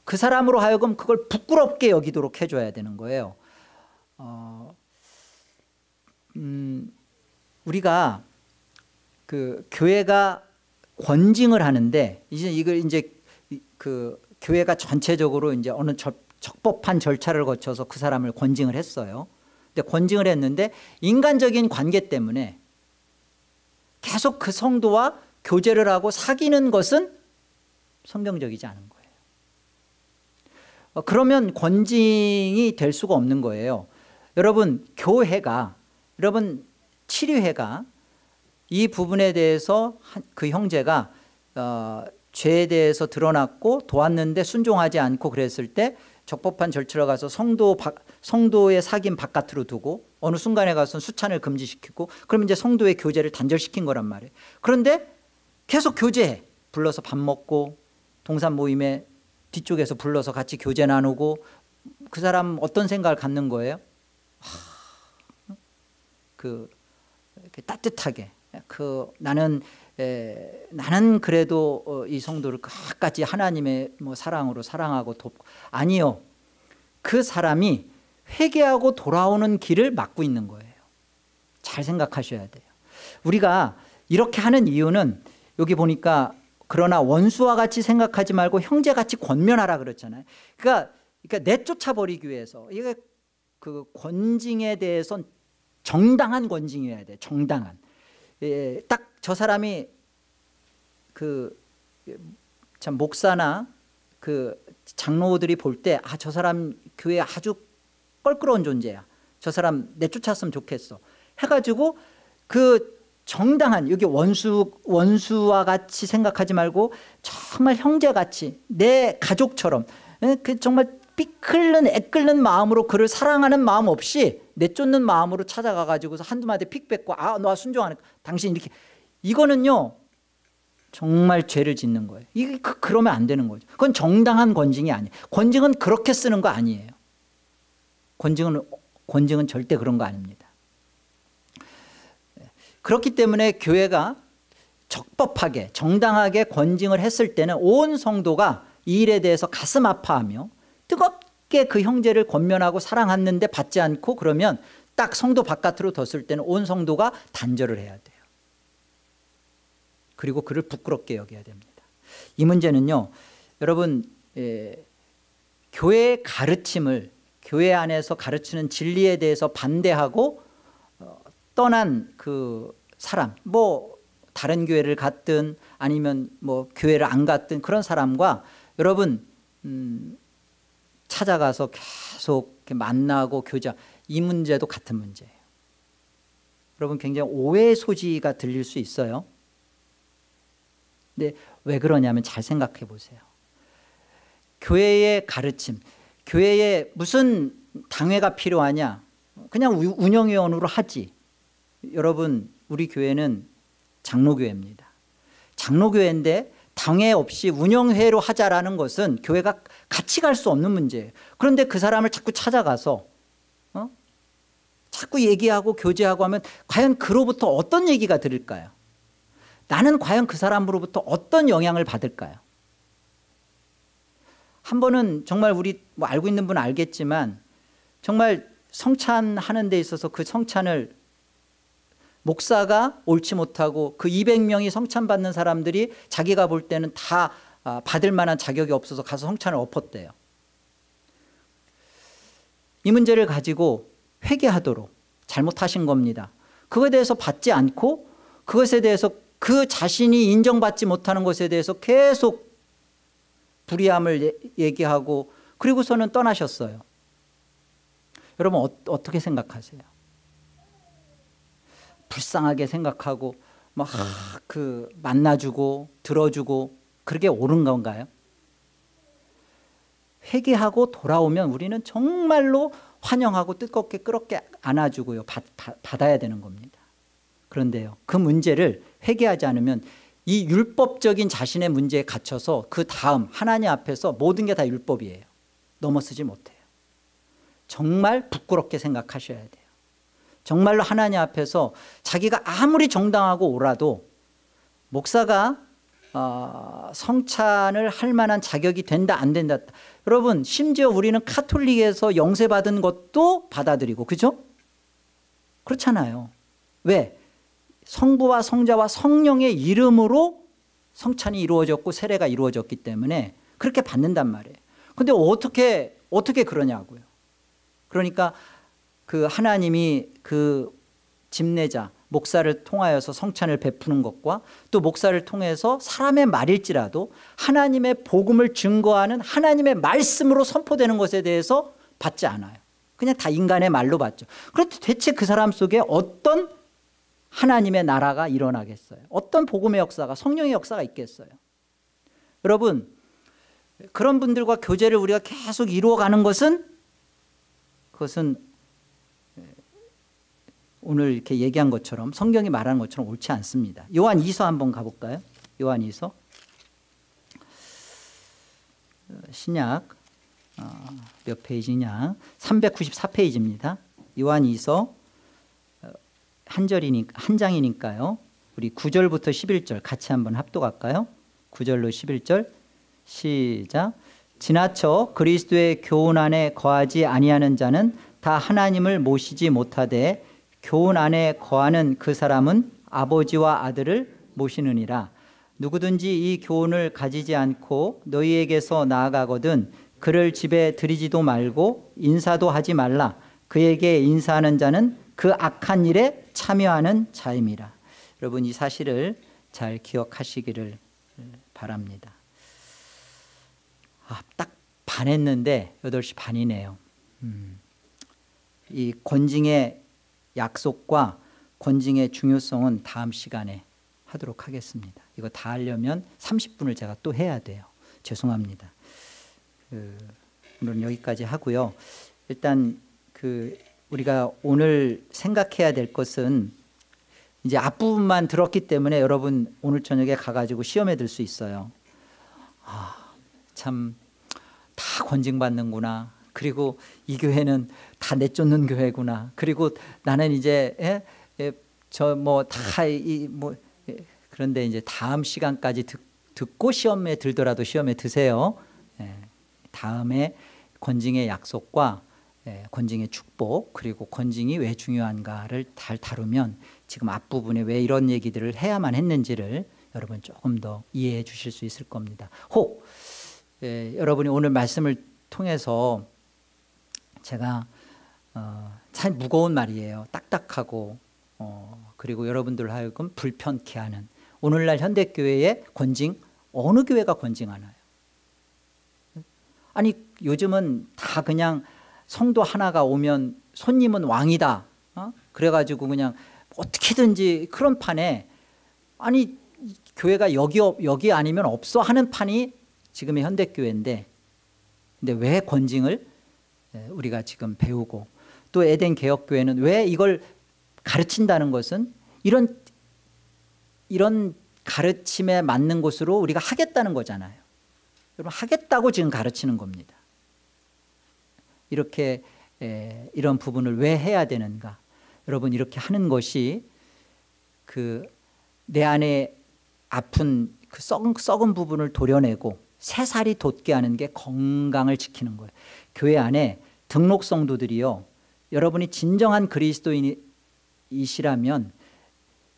그 사람으로 하여금 그걸 부끄럽게 여기도록 해줘야 되는 거예요. 우리가 그 교회가 권징을 하는데 이걸 이제 그 교회가 전체적으로 이제 어느 적법한 절차를 거쳐서 그 사람을 권징을 했어요. 근데 권징을 했는데 인간적인 관계 때문에 계속 그 성도와 교제를 하고 사귀는 것은 성경적이지 않은 거예요. 그러면 권징이 될 수가 없는 거예요. 여러분, 교회가, 여러분 치료회가 이 부분에 대해서 그 형제가 죄에 대해서 드러났고 도왔는데 순종하지 않고 그랬을 때 적법한 절차로 가서 성도의 사귐 바깥으로 두고 어느 순간에 가서 수찬을 금지시키고 그러면 이제 성도의 교제를 단절시킨 거란 말이에요. 그런데 계속 교제해. 불러서 밥 먹고 동산 모임에 뒤쪽에서 불러서 같이 교제 나누고 그 사람 어떤 생각을 갖는 거예요? 이렇게 따뜻하게 나는 그래도 이 성도를 끝까지 하나님의 사랑으로 사랑하고 돕고. 아니요, 그 사람이 회개하고 돌아오는 길을 막고 있는 거예요. 잘 생각하셔야 돼요. 우리가 이렇게 하는 이유는 여기 보니까 그러나 원수와 같이 생각하지 말고 형제같이 권면하라 그랬잖아요. 그러니까 내쫓아 버리기 위해서. 이게 그 권징에 대해서는 정당한 권징이어야 돼요. 정당한. 딱 저 사람이 참 목사나 그 장로들이 볼 때 저 사람 교회 아주 껄끄러운 존재야. 저 사람 내쫓았으면 좋겠어. 해가지고 그 정당한, 여기 원수와 같이 생각하지 말고 정말 형제같이 내 가족처럼 그 정말 피 끓는 마음으로 그를 사랑하는 마음 없이 내쫓는 마음으로 찾아가가지고서 한두 마디 픽 뱉고 너 순종하는 당신 이렇게. 이거는요 정말 죄를 짓는 거예요. 이게 그러면 안 되는 거죠. 그건 정당한 권징이 아니에요. 권징은 그렇게 쓰는 거 아니에요. 권징은 절대 그런 거 아닙니다. 그렇기 때문에 교회가 적법하게 정당하게 권징을 했을 때는 온 성도가 이 일에 대해서 가슴 아파하며 뜨겁게 그 형제를 권면하고 사랑하는데 받지 않고 그러면 딱 성도 바깥으로 뒀을 때는 온 성도가 단절을 해야 돼요. 그리고 그를 부끄럽게 여겨야 됩니다. 이 문제는요, 여러분, 교회의 가르침을, 교회 안에서 가르치는 진리에 대해서 반대하고 떠난 그 사람, 뭐 다른 교회를 갔든 아니면 뭐 교회를 안 갔든 그런 사람과 여러분 찾아가서 계속 만나고 교제, 이 문제도 같은 문제예요. 여러분 굉장히 오해의 소지가 들릴 수 있어요. 근데 왜 그러냐면 잘 생각해 보세요. 교회의 가르침, 교회에 무슨 당회가 필요하냐, 그냥 운영위원으로 하지. 여러분 우리 교회는 장로교회입니다. 장로교회인데 당회 없이 운영회로 하자라는 것은 교회가 같이 갈 수 없는 문제예요. 그런데 그 사람을 자꾸 찾아가서 자꾸 얘기하고 교제하고 하면 과연 그로부터 어떤 얘기가 들을까요? 나는 과연 그 사람으로부터 어떤 영향을 받을까요? 한 번은 정말 우리 뭐 알고 있는 분은 알겠지만 정말 성찬하는 데 있어서 그 성찬을 목사가 옳지 못하고 그 200명이 성찬 받는 사람들이 자기가 볼 때는 다 받을 만한 자격이 없어서 가서 성찬을 엎었대요. 이 문제를 가지고 회개하도록 잘못하신 겁니다. 그것에 대해서 받지 않고 그것에 대해서 그 자신이 인정받지 못하는 것에 대해서 계속 불의함을 얘기하고 그리고서는 떠나셨어요. 여러분 어떻게 생각하세요? 불쌍하게 생각하고 막 그 만나주고 들어주고 그렇게 옳은 건가요? 회개하고 돌아오면 우리는 정말로 환영하고 뜨겁게 안아주고요. 받아야 되는 겁니다. 그런데요, 그 문제를 회개하지 않으면 이 율법적인 자신의 문제에 갇혀서 그 다음 하나님 앞에서 모든 게 다 율법이에요. 넘어서지 못해요. 정말 부끄럽게 생각하셔야 돼요. 정말로 하나님 앞에서 자기가 아무리 정당하고 옳아도 목사가 성찬을 할 만한 자격이 된다 안 된다. 여러분 심지어 우리는 카톨릭에서 영세받은 것도 받아들이고 그죠? 그렇잖아요. 왜? 성부와 성자와 성령의 이름으로 성찬이 이루어졌고 세례가 이루어졌기 때문에 그렇게 받는단 말이에요. 그런데 어떻게 그러냐고요. 그러니까 그 하나님이 그 집례자 목사를 통하여서 성찬을 베푸는 것과 또 목사를 통해서 사람의 말일지라도 하나님의 복음을 증거하는 하나님의 말씀으로 선포되는 것에 대해서 받지 않아요. 그냥 다 인간의 말로 받죠. 그런데 대체 그 사람 속에 어떤 하나님의 나라가 일어나겠어요? 어떤 복음의 역사가, 성령의 역사가 있겠어요? 여러분 그런 분들과 교제를 우리가 계속 이루어가는 것은 그것은 오늘 이렇게 얘기한 것처럼 성경이 말하는 것처럼 옳지 않습니다. 요한 2서 한번 가볼까요? 요한 2서 신약 몇 페이지냐? 394페이지입니다. 요한 2서 한 장이니까요. 우리 9절부터 11절 같이 한번 합독할까요? 9절로 11절 시작. 지나쳐 그리스도의 교훈 안에 거하지 아니하는 자는 다 하나님을 모시지 못하되 교훈 안에 거하는 그 사람은 아버지와 아들을 모시느니라. 누구든지 이 교훈을 가지지 않고 너희에게서 나아가거든 그를 집에 들이지도 말고 인사도 하지 말라. 그에게 인사하는 자는 그 악한 일에 참여하는 자임이라. 여러분 이 사실을 잘 기억하시기를 바랍니다. 딱 반했는데 8시 반이네요. 이 권징의 약속과 권징의 중요성은 다음 시간에 하도록 하겠습니다. 이거 다 하려면 30분을 제가 또 해야 돼요. 죄송합니다. 오늘은 여기까지 하고요. 일단 우리가 오늘 생각해야 될 것은 이제 앞부분만 들었기 때문에 여러분 오늘 저녁에 가가지고 시험에 들 수 있어요. 참 다 권징받는구나. 그리고 이 교회는 다 내쫓는 교회구나. 그리고 나는 이제 저 뭐 다 그런데 이제 다음 시간까지 듣고 시험에 들더라도 시험에 드세요. 다음에 권징의 약속과 권징의 축복, 그리고 권징이 왜 중요한가를 잘 다루면 지금 앞부분에 왜 이런 얘기들을 해야만 했는지를 여러분 조금 더 이해해 주실 수 있을 겁니다. 혹 여러분이 오늘 말씀을 통해서 제가 참 무거운 말이에요. 딱딱하고 그리고 여러분들 하여금 불편케 하는 오늘날 현대교회의 권징, 어느 교회가 권징하나요? 아니 요즘은 다 그냥 성도 하나가 오면 손님은 왕이다. 그래가지고 그냥 어떻게든지 그런 판에 아니 교회가 여기 아니면 없어 하는 판이 지금의 현대교회인데, 근데 왜 권징을 우리가 지금 배우고 또 에덴 개혁교회는 왜 이걸 가르친다는 것은 이런 가르침에 맞는 곳으로 우리가 하겠다는 거잖아요. 여러분 하겠다고 지금 가르치는 겁니다. 이렇게 이런 부분을 왜 해야 되는가? 여러분 이렇게 하는 것이 내 안에 아픈 그 썩은 부분을 도려내고 새살이 돋게 하는 게 건강을 지키는 거예요. 교회 안에 등록 성도들이요, 여러분이 진정한 그리스도인이시라면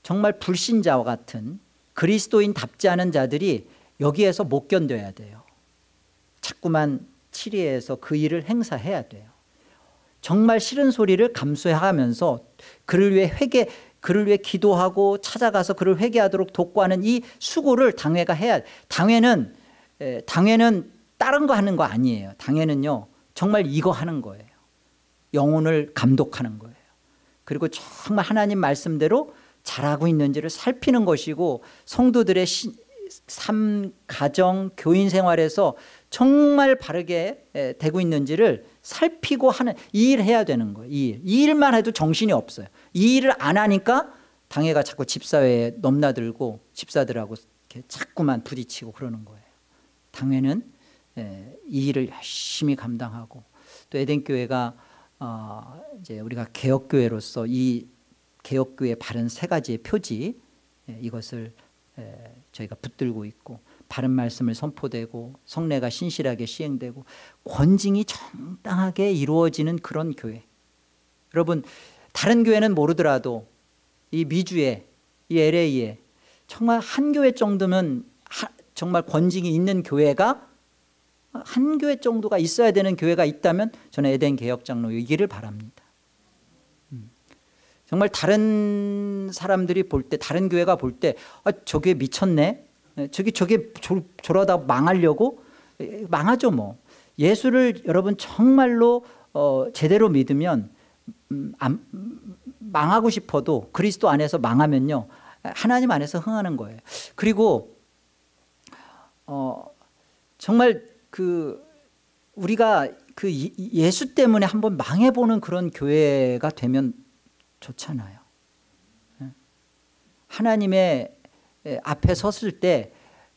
정말 불신자와 같은 그리스도인답지 않은 자들이 여기에서 못 견뎌야 돼요. 자꾸만 치리에서 그 일을 행사해야 돼요. 정말 싫은 소리를 감수하면서 그를 위해 기도하고 찾아가서 그를 회개하도록 돕고하는 이 수고를 당회가 해야. 당회는 다른 거 하는 거 아니에요. 당회는요 정말 이거 하는 거예요. 영혼을 감독하는 거예요. 그리고 정말 하나님 말씀대로 잘하고 있는지를 살피는 것이고, 성도들의 삶, 가정, 교인 생활에서 정말 바르게 되고 있는지를 살피고 하는 이 일을 해야 되는 거예요. 이 일만 해도 정신이 없어요. 이 일을 안 하니까 당회가 자꾸 집사회에 넘나들고 집사들하고 이렇게 자꾸만 부딪히고 그러는 거예요. 당회는 이 일을 열심히 감당하고, 또 에덴교회가 이제 우리가 개혁교회로서 이 개혁교회의 바른 세 가지의 표지, 이것을 저희가 붙들고 있고, 바른 말씀을 선포되고 성례가 신실하게 시행되고 권징이 정당하게 이루어지는 그런 교회. 여러분 다른 교회는 모르더라도 이 미주에, 이 LA에 정말 한 교회 정도면 정말 권징이 있는 교회가, 한 교회 정도가 있어야 되는 교회가 있다면 저는 에덴 개혁장로이기를 바랍니다. 정말 다른 사람들이 볼 때, 다른 교회가 볼 때 저 교회 미쳤네, 저게 저러다 망하려고, 망하죠 뭐. 예수를 여러분 정말로 제대로 믿으면 망하고 싶어도 그리스도 안에서 망하면요 하나님 안에서 흥하는 거예요. 그리고 정말 우리가 예수 때문에 한번 망해보는 그런 교회가 되면 좋잖아요. 하나님의 앞에 섰을 때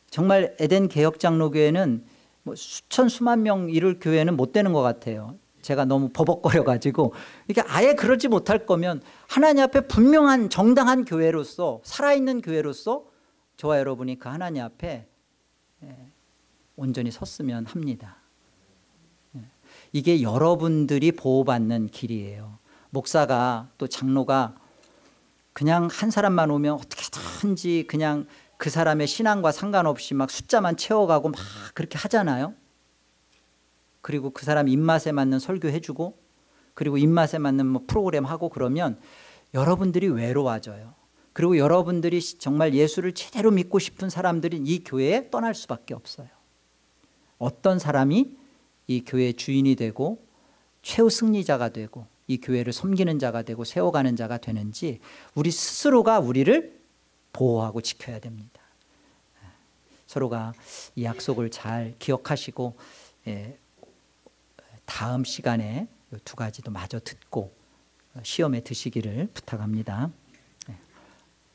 정말 에덴 개혁장로교회는 뭐 수천 수만 명 이룰 교회는 못 되는 것 같아요. 제가 너무 버벅거려 가지고. 이게 아예 그러지 못할 거면 하나님 앞에 분명한 정당한 교회로서, 살아있는 교회로서 저와 여러분이 그 하나님 앞에 온전히 섰으면 합니다. 이게 여러분들이 보호받는 길이에요. 목사가 또 장로가 그냥 한 사람만 오면 어떻게든지 그냥 그 사람의 신앙과 상관없이 막 숫자만 채워가고 막 그렇게 하잖아요. 그리고 그 사람 입맛에 맞는 설교해주고, 그리고 입맛에 맞는 뭐 프로그램 하고 그러면 여러분들이 외로워져요. 그리고 여러분들이 정말 예수를 제대로 믿고 싶은 사람들이 이 교회에 떠날 수밖에 없어요. 어떤 사람이 이 교회의 주인이 되고 최후 승리자가 되고 이 교회를 섬기는 자가 되고 세워가는 자가 되는지 우리 스스로가 우리를 보호하고 지켜야 됩니다. 서로가 이 약속을 잘 기억하시고 다음 시간에 이 두 가지도 마저 듣고 시험에 드시기를 부탁합니다.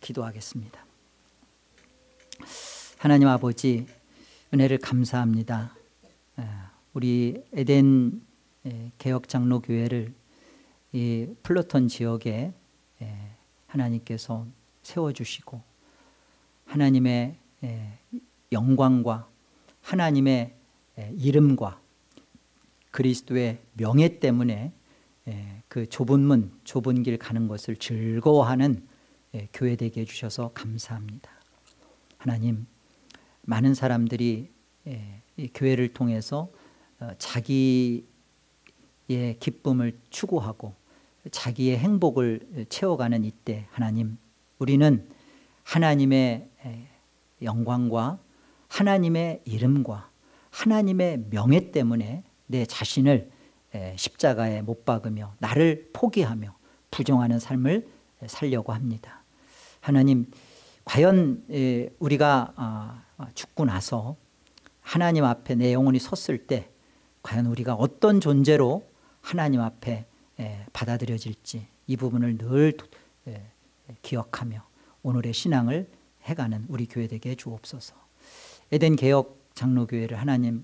기도하겠습니다. 하나님 아버지, 은혜를 감사합니다. 우리 에덴 개혁장로교회를 이 플러턴 지역에 하나님께서 세워주시고 하나님의 영광과 하나님의 이름과 그리스도의 명예 때문에 그 좁은 문, 좁은 길 가는 것을 즐거워하는 교회 되게 해주셔서 감사합니다. 하나님, 많은 사람들이 이 교회를 통해서 자기의 기쁨을 추구하고 자기의 행복을 채워가는 이때, 하나님, 우리는 하나님의 영광과 하나님의 이름과 하나님의 명예 때문에 내 자신을 십자가에 못 박으며 나를 포기하며 부정하는 삶을 살려고 합니다. 하나님, 과연 우리가 죽고 나서 하나님 앞에 내 영혼이 섰을 때 과연 우리가 어떤 존재로 하나님 앞에 받아들여질지 이 부분을 늘 기억하며 오늘의 신앙을 해가는 우리 교회 되게 주옵소서. 에덴 개혁 장로교회를 하나님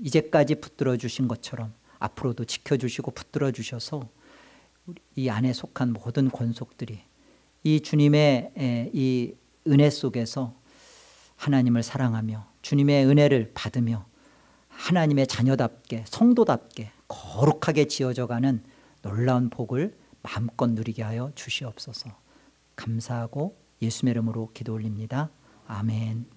이제까지 붙들어 주신 것처럼 앞으로도 지켜주시고 붙들어 주셔서 이 안에 속한 모든 권속들이 이 주님의 이 은혜 속에서 하나님을 사랑하며 주님의 은혜를 받으며 하나님의 자녀답게 성도답게 거룩하게 지어져가는 놀라운 복을 마음껏 누리게 하여 주시옵소서. 감사하고 예수의 이름으로 기도 올립니다. 아멘.